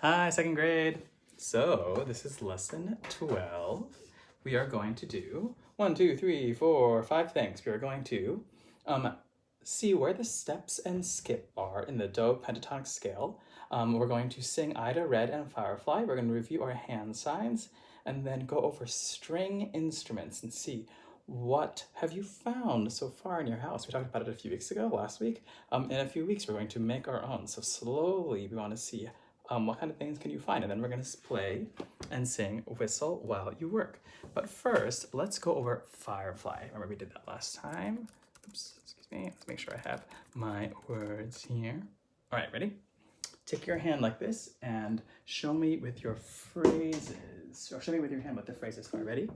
Hi, second grade. So this is lesson 12. We are going to do 1, 2, 3, 4, 5 things. We are going to see where the steps and skip are in the do pentatonic scale. We're going to sing Ida, Red, and Firefly. We're going to review our hand signs and then go over string instruments and see what have you found so far in your house. We talked about it a few weeks ago, last week. In a few weeks, we're going to make our own. So slowly, we want to see what kind of things can you find? And then we're going to play and sing whistle while you work. But first, let's go over Firefly. Remember we did that last time? Oops, excuse me. Let's make sure I have my words here. All right, ready? Take your hand like this and show me with your phrases. Or show me with your hand what the phrases are. Ready?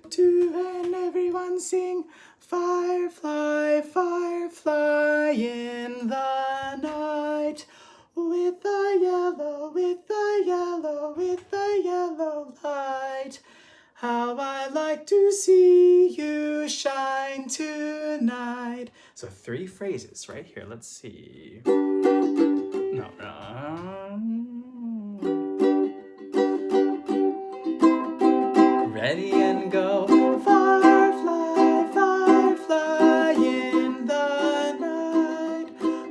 To and everyone sing Firefly, Firefly in the night. With the yellow, with the yellow, with the yellow light. How I like to see you shine tonight. So 3 phrases right here. Let's see. No. Ready and go. Firefly, firefly in the night.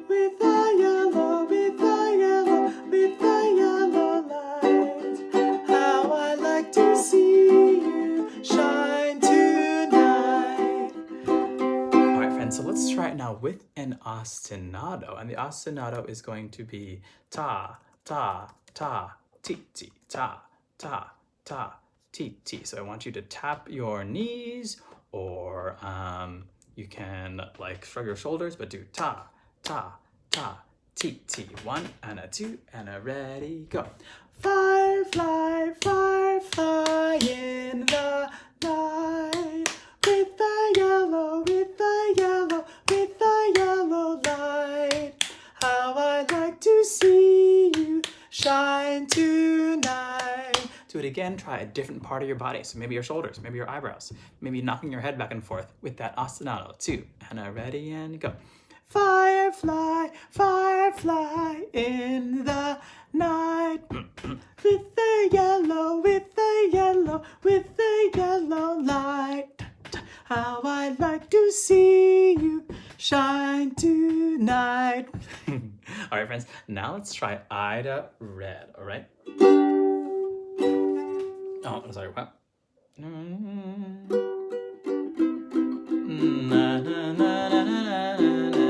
With the yellow, with the yellow, with the yellow light. How I like to see you shine tonight. All right, friends, so let's try it now with an ostinato. And the ostinato is going to be ta, ta, ta, ti, ti, ta, ta, ta, ti, ti. So I want you to tap your knees, or you can like shrug your shoulders, but do ta, ta, ta, ti, ti. 1 and a 2 and a ready, go. Firefly, firefly in the night. With the yellow, with the yellow, with the yellow light. How I like to see you shine tonight. Do it again. Try a different part of your body. So maybe your shoulders, maybe your eyebrows, maybe knocking your head back and forth with that ostinato. 2 and a ready and go. Firefly, firefly in the night. With the yellow, with the yellow, with the yellow light. How I like to see you shine tonight. All right, friends, now let's try Ida Red, all right? Oh, I'm sorry, what? Na, na, na, na, na, na.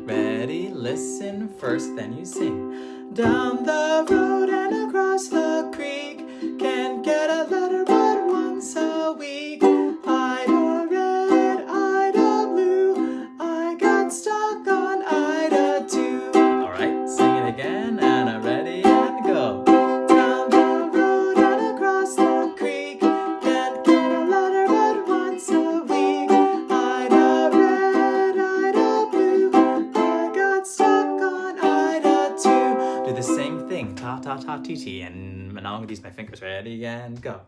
Ready, listen first, then you sing. Down the road and across the creek, can't get a letter but once a week. Ida red, Ida blue, I got stuck on Ida too. All right, sing it again, and I'm ready and go. Down the road and across the creek, can't get a letter but once a week. Ida red, Ida blue, I got stuck on Ida too. Do the same thing, ta ta ta ti ti, and now I'm gonna use my fingers. Ready and go.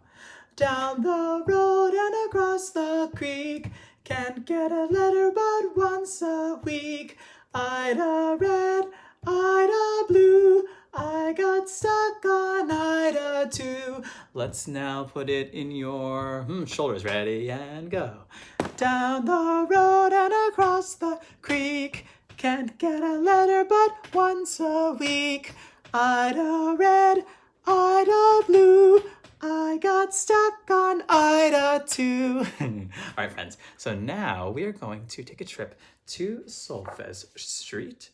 Down the road and across the creek, can't get a letter but once a week. Ida red, Ida blue, I got stuck on Ida too. Let's now put it in your shoulders. Ready and go. Down the road and across the creek, can't get a letter but once a week. Ida red, Ida blue, I got stuck on Ida too. All right, friends. So now we are going to take a trip to Solfez Street,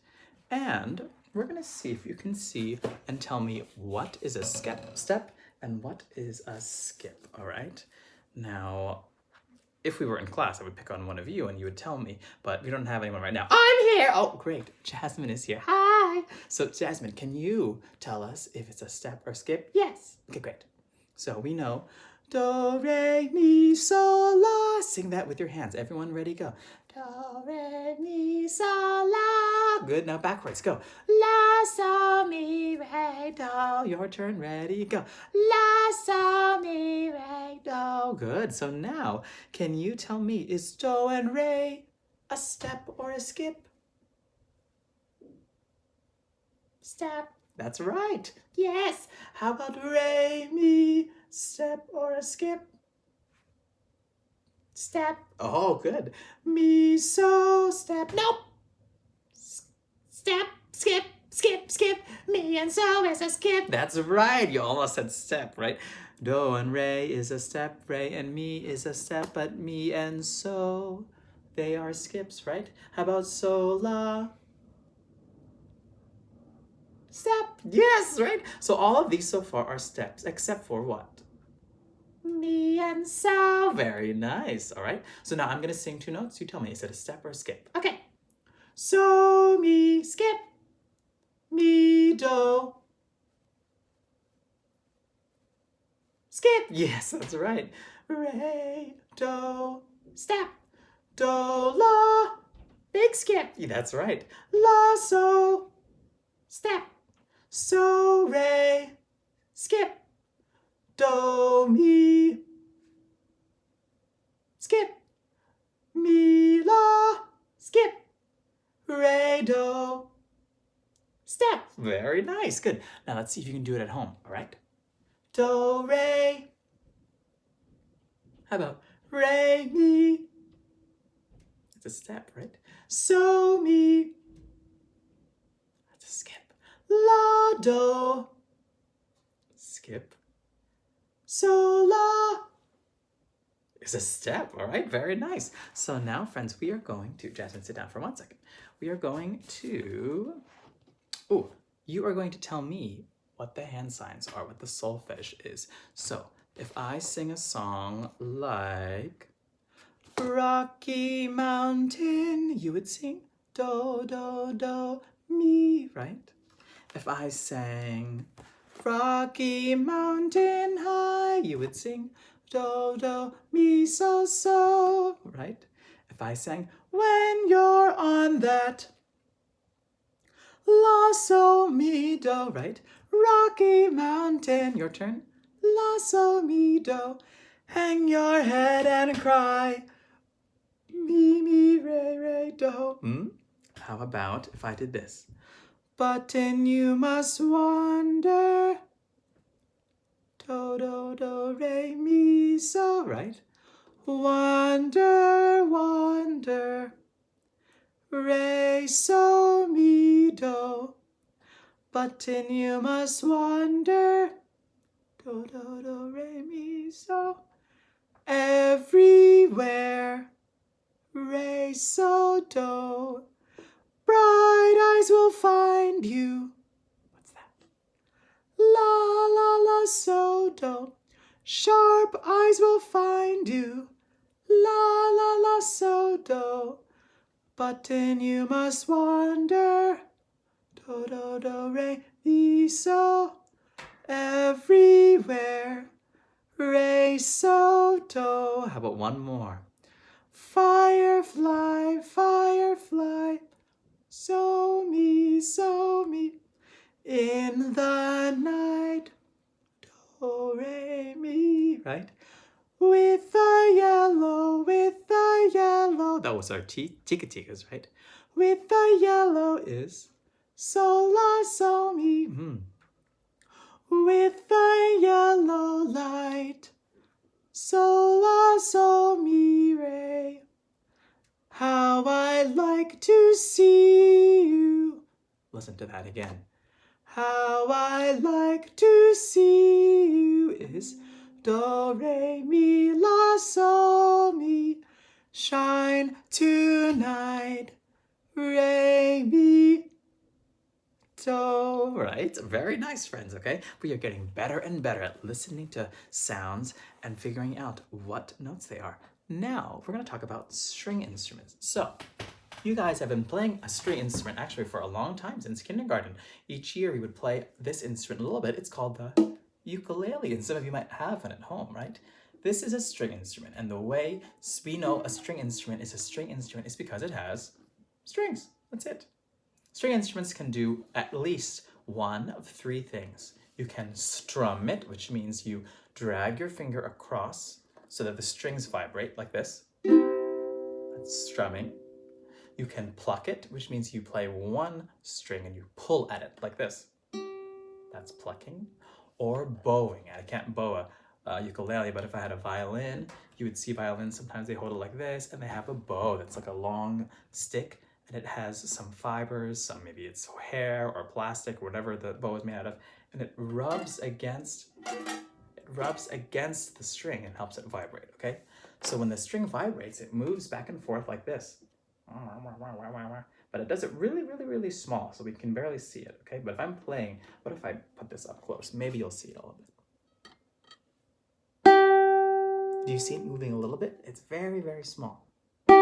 and we're going to see if you can see and tell me what is a step and what is a skip. All right. Now, if we were in class, I would pick on one of you and you would tell me, but we don't have anyone right now. I'm here. Oh, great. Jasmine is here. Hi. So Jasmine, can you tell us if it's a step or skip? Yes. Okay, great. So we know do, re, mi, sol, la. Sing that with your hands. Everyone ready, go. Do, re, mi, sol, la. Good, now backwards, go. La, sol, mi, re, do. Your turn, ready, go. La, sol, mi, re, do. Good, so now, can you tell me, is do and re a step or a skip? Step. That's right. Yes. How about re, mi, step or a skip? Step. Oh, good. Mi, so, step. Nope. Step, skip, skip, skip. Mi and so is a skip. That's right. You almost said step, right? Do and re is a step, re and mi is a step, but mi and so, they are skips, right? How about so, la? Step. Yes, right? So all of these so far are steps, except for what? Mi and so. Very nice. All right. So now I'm going to sing two notes. You tell me, is it a step or a skip? Okay. So, mi, skip. Mi, do. Skip. Yes, that's right. Re, do, step. Do, la. Big skip. Yeah, that's right. La, so, step. So, re, skip. Do, mi, skip. Mi, la, skip. Re, do, step. Very nice. Good. Now let's see if you can do it at home. All right. Do, re. How about re, mi? It's a step, right? So, mi. That's a skip. La, do. Skip. So, la. Is a step. All right. Very nice. So now, friends, we are going to, Jasmine, sit down for 1 second. We are going to, you are going to tell me what the hand signs are, what the solfege is. So if I sing a song like Rocky Mountain, you would sing do, do, do, mi, right? If I sang Rocky Mountain High, you would sing do, do, mi, so, so, right? If I sang when you're on that la, so, mi, do, right? Rocky Mountain, your turn. La, so, mi, do. Hang your head and cry. Mi, mi, re, re, do. How about if I did this? Button you must wander. Do, do, do, re, mi, so, right? Wander, wander. Re, so, mi, do. Button you must wander. Do, do, do, re, mi, so. Everywhere. Re, so, do. Bright eyes will find you. What's that? La, la, la, so, do. Sharp eyes will find you. La, la, la, so, do. Button you must wander. Do, do, do, re, mi, so. Everywhere. Re, so, do. How about one more? Firefly, firefly. So, me. In the night. Do, re, mi. Right? With the yellow. That was our chickadees, right? With the yellow is so, la, so, mi. With the yellow light, so, la, so, mi, re. How I'd like to see you. Listen to that again. How I'd like to see you is do, re, mi, la, so, mi. Shine tonight, re, mi, do. Right? Very nice, friends, okay? We are getting better and better at listening to sounds and figuring out what notes they are. Now, we're going to talk about string instruments. So, you guys have been playing a string instrument actually for a long time, since kindergarten. Each year we would play this instrument a little bit. It's called the ukulele, and some of you might have one at home, right? This is a string instrument, and the way we know a string instrument is because it has strings. That's it. String instruments can do at least one of three things. You can strum it, which means you drag your finger across so that the strings vibrate like this. That's strumming. You can pluck it, which means you play one string and you pull at it like this. that's plucking, or bowing. I can't bow a ukulele, but if I had a violin, you would see violins, sometimes they hold it like this, and they have a bow that's like a long stick, and it has some fibers, some maybe it's hair or plastic, whatever the bow is made out of, and it rubs against the string and helps it vibrate, okay? So when the string vibrates, it moves back and forth like this. But it does it really, really, really small, so we can barely see it, okay? But if I'm playing, what if I put this up close? Maybe you'll see it a little bit. Do you see it moving a little bit? It's very, very small. See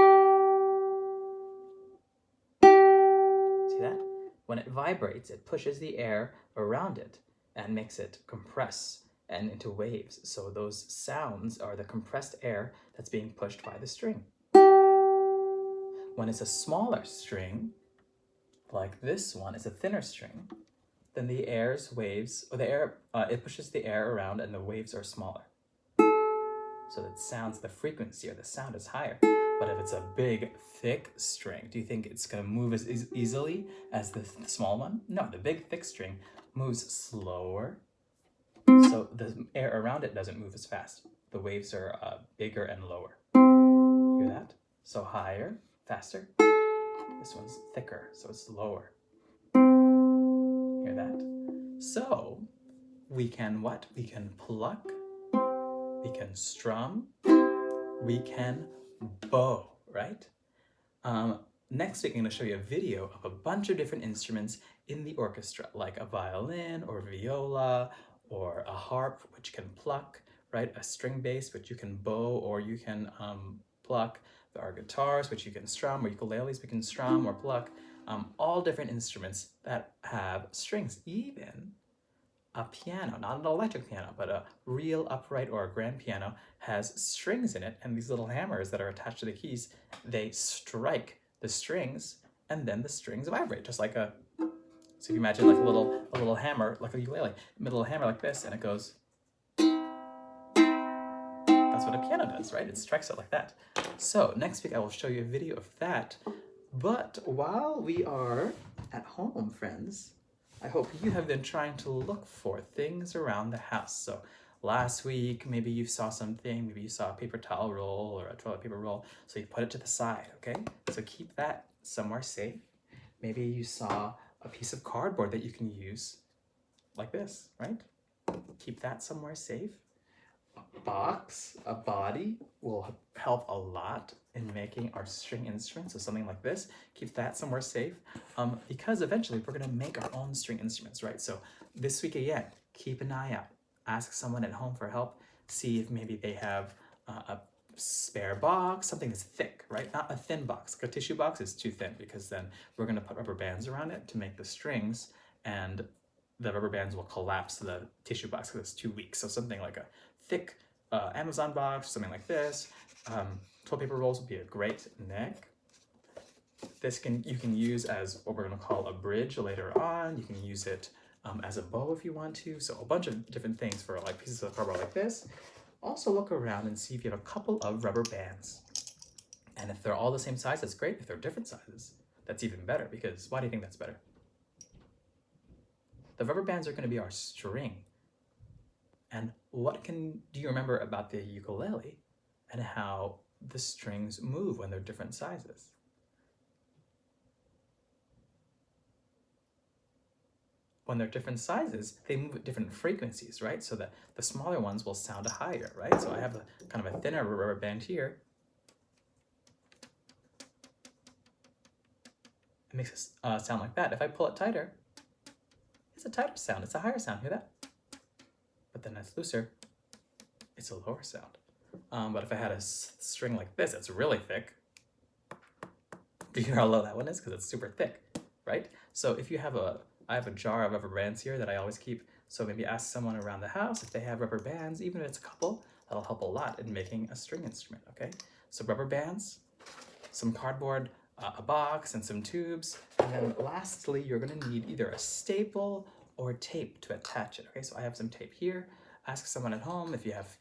that? When it vibrates, it pushes the air around it and makes it compress and into waves. So those sounds are the compressed air that's being pushed by the string. When it's a smaller string, like this one, it's a thinner string, then the air's waves, or the air, it pushes the air around and the waves are smaller. So that sounds, the frequency or the sound is higher. But if it's a big, thick string, do you think it's gonna move as easily as the small one? No, the big, thick string moves slower. So the air around it doesn't move as fast. The waves are bigger and lower. Hear that? So higher, faster. This one's thicker, so it's lower. Hear that? So we can what? We can pluck, we can strum, we can bow, right? Next week I'm going to show you a video of a bunch of different instruments in the orchestra, like a violin or viola or a harp, which can pluck, right? A string bass, which you can bow or you can pluck. There are guitars, which you can strum, or ukuleles, we can strum or pluck. All different instruments that have strings, even a piano, not an electric piano, but a real upright or a grand piano has strings in it, and these little hammers that are attached to the keys, they strike the strings, and then the strings vibrate, just like a, so if you imagine like a little hammer, like a ukulele, middle hammer like this, and it goes, that's what a piano does, right? It strikes it like that. So next week I will show you a video of that, but while we are at home, friends, I hope you have been trying to look for things around the house. So last week, maybe you saw something, maybe you saw a paper towel roll or a toilet paper roll, so you put it to the side, okay? So keep that somewhere safe. Maybe you saw a piece of cardboard that you can use like this, right? Keep that somewhere safe. A box, a body will help a lot in making our string instruments, so something like this. Keep that somewhere safe, because eventually we're gonna make our own string instruments, right? So this week again, keep an eye out. Ask someone at home for help. See if maybe they have a spare box, something that's thick, right? Not a thin box. A tissue box is too thin because then we're gonna put rubber bands around it to make the strings, and the rubber bands will collapse the tissue box because it's too weak. So something like a thick Amazon box, something like this. Toilet paper rolls would be a great neck. This you can use as what we're going to call a bridge later on. You can use it as a bow if you want to. So a bunch of different things for like pieces of cardboard like this. Also look around and see if you have a couple of rubber bands. And if they're all the same size, that's great. If they're different sizes, that's even better, because why do you think that's better? The rubber bands are going to be our string. And what do you remember about the ukulele and how the strings move when they're different sizes? When they're different sizes, they move at different frequencies, right? So that the smaller ones will sound higher, right? So I have a kind of a thinner rubber band here. It makes it sound like that. If I pull it tighter, it's a tighter sound. It's a higher sound. Hear that? But then it's looser. It's a lower sound. But if I had a string like this, it's really thick. Do you hear how low that one is? Because it's super thick, right? So if you have I have a jar of rubber bands here that I always keep. So maybe ask someone around the house if they have rubber bands, even if it's a couple, that'll help a lot in making a string instrument, okay? So rubber bands, some cardboard, a box, and some tubes. And then lastly, you're gonna need either a staple or tape to attach it, okay? So I have some tape here. Ask someone at home if you have,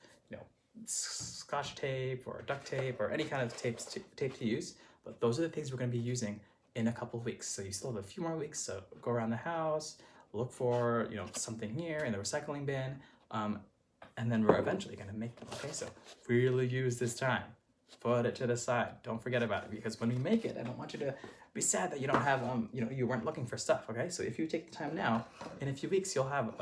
Scotch tape or duct tape or any kind of tape to use. But those are the things we're gonna be using in a couple of weeks. So you still have a few more weeks, so go around the house, look for, something here in the recycling bin, and then we're eventually going to make them, okay? So really use this time. Put it to the side. Don't forget about it, because when we make it, I don't want you to be sad that you don't have, you weren't looking for stuff, okay? So if you take the time now, in a few weeks, you'll have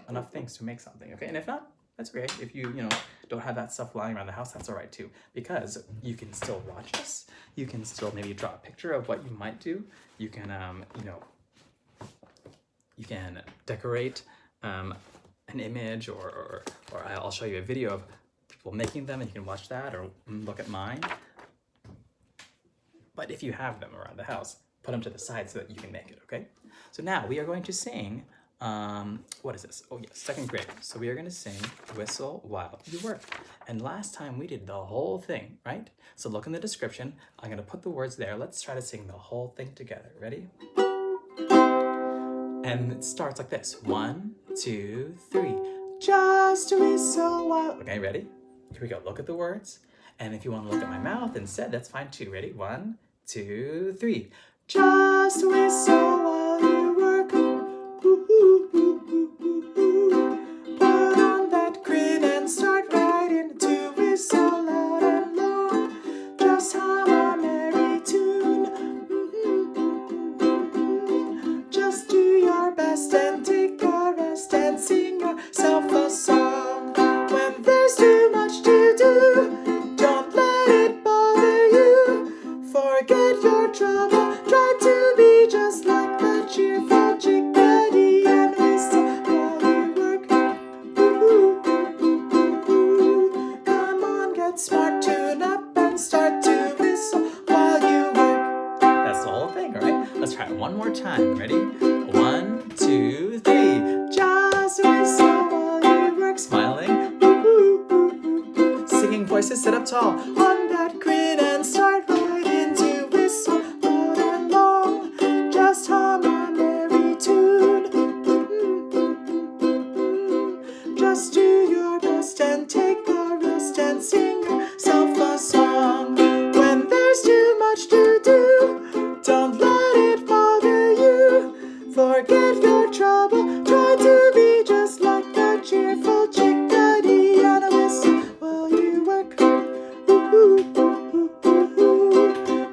enough things to make something, okay? And if not, that's great. If you, don't have that stuff lying around the house, that's all right too, because you can still watch us. You can still maybe draw a picture of what you might do. You can, you can decorate an image, or I'll show you a video of people making them, and you can watch that or look at mine. But if you have them around the house, put them to the side so that you can make it, okay? So now we are going to sing, what is this? Oh yes, second grade. So we are gonna sing Whistle While You Work. And last time we did the whole thing, right? So look in the description. I'm gonna put the words there. Let's try to sing the whole thing together. Ready? And it starts like this. 1, 2, 3. Just whistle while. Okay, ready? Here we go. Look at the words. And if you want to look at my mouth instead, that's fine too. Ready? 1, 2, 3. Just whistle while you work. Put on that grin and start right into whistle loud and long. Just hum a merry tune. Just do your best and take a rest and sing yourself a song. When there's too much to do, don't let it bother you. Forget your trouble, try to be just like the cheerful chickadee and whistle while you work. Come on, get smart, tune up and start to whistle while you work. That's the whole thing, all right? Let's try it one more time. Ready? 1, 2, 3. Just whistle while you work. Smiling. Singing voices, sit up tall. On that grin and start right into whistle loud and long. Just hum a merry tune. Just do your best and take a rest and sing yourself a song. When there's too much to do, don't let it bother you. Forget your trouble, try to be just like the cheerful chickadee and whistle while you work.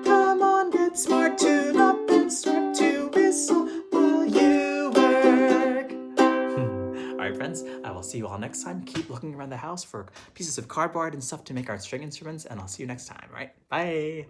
Come on, get smart, tune up and start to whistle while you work. Alright friends, I will see you all next time. Keep looking around the house for pieces of cardboard and stuff to make our string instruments, and I'll see you next time, alright? Bye!